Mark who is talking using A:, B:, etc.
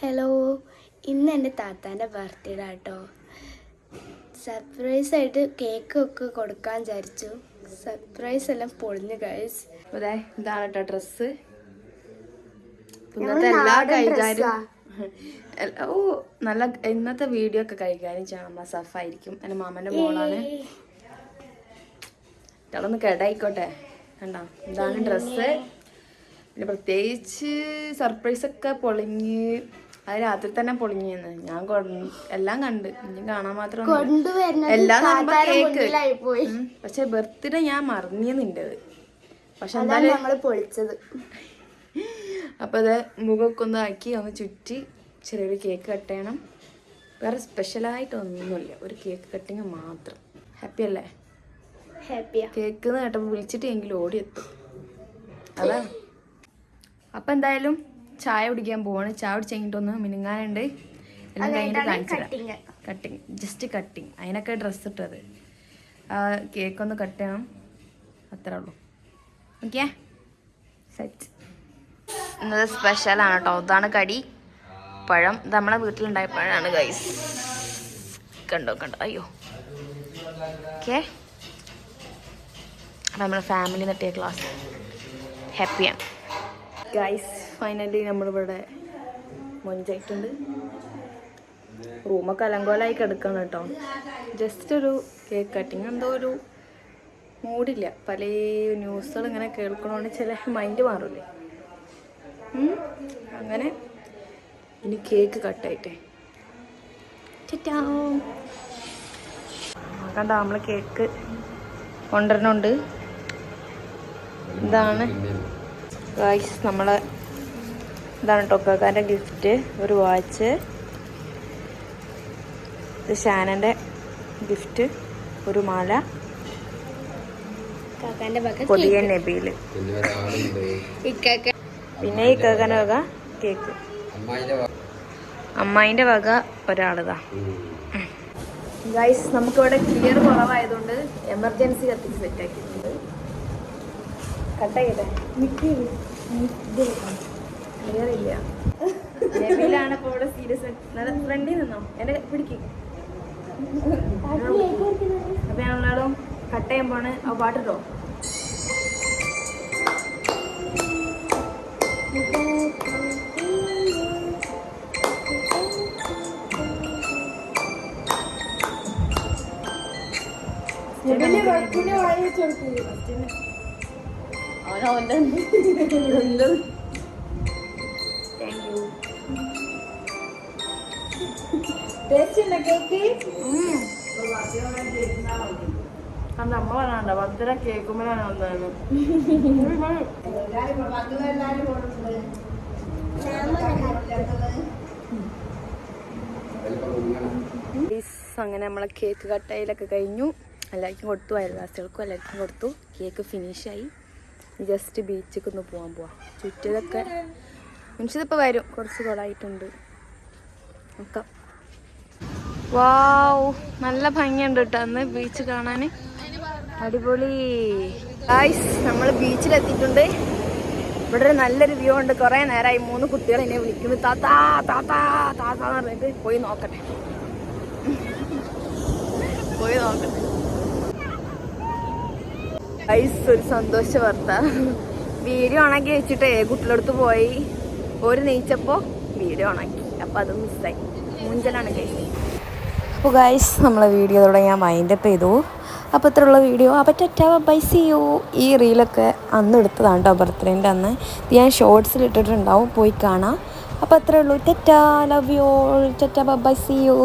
A: Hello, ഇന്ന് എൻ്റെ താത്താൻ്റെ birthday ആട്ടോ. സർപ്രൈസായിട്ട് കേക്കൊക്കെ കൊടുക്കാൻ വിചാരിച്ചു. സർപ്രൈസ് എല്ലാം പൊളിഞ്ഞു ഗൈസ്.
B: ഇതാണ് കേട്ടോ ഡ്രസ്സ്. ഇന്നത്തെ എല്ലാ കൈകാര്യം നല്ല ഇന്നത്തെ വീഡിയോ ഒക്കെ കൈകാര്യം ചെയ്യണം സഫായിരിക്കും. എൻ്റെ മാമൻ്റെ മോളാണ്. ഇയാളൊന്ന് കേടായിക്കോട്ടെ. കണ്ടോ, ഇതാണ് ഡ്രസ്സ്. പിന്നെ പ്രത്യേകിച്ച് സർപ്രൈസൊക്കെ പൊളിഞ്ഞ് അത് രാത്രി തന്നെ പൊളിഞ്ഞെന്ന് ഞാൻ എല്ലാം കണ്ട്. ഇനി കാണാൻ മാത്രം എല്ലാം കേക്ക്. പക്ഷെ ബർത്ത്ഡേ ഞാൻ മറന്നിരുന്നുണ്ടത്. പക്ഷെ എന്തായാലും
A: പൊളിച്ചത്.
B: അപ്പൊ അത് മുഖമൊക്കെ ഒന്ന് ആക്കി ഒന്ന് ചുറ്റി ചെറിയൊരു കേക്ക് കട്ട് ചെയ്യണം. വേറെ സ്പെഷ്യലായിട്ട് ഒന്നുമില്ല, ഒരു കേക്ക് കട്ടിങ് മാത്രം. ഹാപ്പി അല്ലേ?
A: ഹാപ്പിയാ.
B: കേക്ക് എന്ന് കേട്ടപ്പോൾ വിളിച്ചിട്ട് എങ്കിലും ഓടിയെത്തും. അതാ. അപ്പം എന്തായാലും ചായ കുടിക്കാൻ പോവാണ്. ചായ കുടിച്ച് കഴിഞ്ഞിട്ടൊന്ന് മിനുങ്ങാനുണ്ട്. എല്ലാം കഴിഞ്ഞിട്ട് കാണിച്ചില്ല. Cutting, just cutting. അതിനൊക്കെ ഡ്രസ്സ് ഇട്ടത്. കേക്കൊന്ന് കട്ട് ചെയ്യണം, അത്രേ ഉള്ളൂ. Okay, set. ഇന്നത് സ്പെഷ്യലാണ് കേട്ടോ. ഇതാണ് കടി, പഴം. ഇത് നമ്മളെ വീട്ടിലുണ്ടായ പഴമാണ് ഗൈസ്. കണ്ടോ അയ്യോ. ഓക്കെ, അപ്പം നമ്മളെ ഫാമിലി നെട്ടിയ ക്ലാസ് ഹാപ്പിയാണ് ഗൈസ്. ഫൈനലി നമ്മളിവിടെ മൊഞ്ചായിട്ടുണ്ട്. റൂമൊക്കെ അലങ്കോലായി കിടക്കണം കേട്ടോ. ജസ്റ്റ് ഒരു കേക്ക് കട്ടിങ്. എന്തോ ഒരു മൂഡില്ല. പല ന്യൂസുകൾ ഇങ്ങനെ കേൾക്കണോണ്ട് ചില മൈൻഡ് മാറില്ലേ. അങ്ങനെ ഇനി കേക്ക് കട്ടായിട്ടേ കണ്ട നമ്മൾ കേക്ക് കൊണ്ടുവരണുണ്ട്. ഇതാണ് ഗൈസ് നമ്മളെ, ഇതാണ് ടൊക്കാക്കാൻ്റെ ഗിഫ്റ്റ്. ഒരു വാച്ച്. ഇത് ഷാനൻ്റെ ഗിഫ്റ്റ്, ഒരു മാല. കൊതിയ നബീല്. പിന്നെ ഈ കാക്കാൻ്റെ വക കേക്ക്. അമ്മായിൻ്റെ വക ഒരാളിതാ. ഗൈസ് നമുക്കിവിടെ ക്ലിയർ കുറവായതുകൊണ്ട് എമർജൻസി കത്തിച്ച് സെറ്റാക്കിയിട്ടുണ്ട്. കട്ടായിട്ടെ ക്ലിയർ ഇല്ല. നബീലാണ് ഇപ്പോൾ ഇവിടെ സീരിയസ്. ഫ്രണ്ടിൽ നിന്നോ എൻ്റെ പിടിക്കും. അപ്പൊ ഞങ്ങളാളും കട്ട് ചെയ്യുമ്പോണ് ആ പാട്ടിട്ടോ. അമ്മ പറയാണ്ട ഭദ്ര കേക്കുമ്പോഴാണ് വന്നത്. അങ്ങനെ നമ്മളെ കേക്ക് കട്ടായിലൊക്കെ കഴിഞ്ഞു. എല്ലാവർക്കും കൊടുത്തു, അയൽവാസികൾക്കും എല്ലാവർക്കും കൊടുത്തു. കേക്ക് ഫിനിഷായി. ജസ്റ്റ് ബീച്ചിലേക്ക് ഒന്ന് പോവാം. ചുറ്റിയതൊക്കെ മനുഷ്യതിപ്പോൾ വരും. കുറച്ച് കൊളായിട്ടുണ്ട്. നോക്കാം. വാവ്, നല്ല ഭംഗിയുണ്ട് കേട്ടോ അന്ന് ബീച്ച് കാണാൻ. അടിപൊളി ഗൈസ്. നമ്മൾ ബീച്ചിലെത്തിയിട്ടുണ്ട്. ഇവിടെ ഒരു നല്ലൊരു വ്യൂ ഉണ്ട്. കുറേ നേരമായി 3 കുട്ടികൾ എന്നെ വിളിക്കുന്നു, താത്താ താത്താ താത്താന്ന് പറഞ്ഞിട്ട്. പോയി നോക്കട്ടെ. ഗൈസ്, ഒരു സന്തോഷ വാർത്ത. വീഡിയോ ഓണാക്കി വെച്ചിട്ടേ കുട്ടികളടുത്ത് പോയി. ഒരു നീച്ചപ്പോൾ വീഡിയോ ഓണാക്കി. അപ്പോൾ അത് മിസ്സായി. മൂഞ്ചലാണ് ഗൈസ്. അപ്പോൾ ഗൈസ്, നമ്മളെ വീഡിയോ അതോടെ ഞാൻ വൈൻഡപ്പ് ചെയ്തു. അപ്പോൾ ഇത്രയുള്ള വീഡിയോ. അപ്പോൾ ടാറ്റാ ബൈ സീ യു. ഈ റീലൊക്കെ അന്ന് എടുത്തതാണ് കേട്ടോ, ബർത്ത്ഡേൻ്റെ അന്ന്. ഞാൻ ഷോർട്സിൽ ഇട്ടിട്ടുണ്ടാവും, പോയി കാണാം. അപ്പോൾ അത്രേ ഉള്ളൂ. Tata, love you all. Tata bye see U.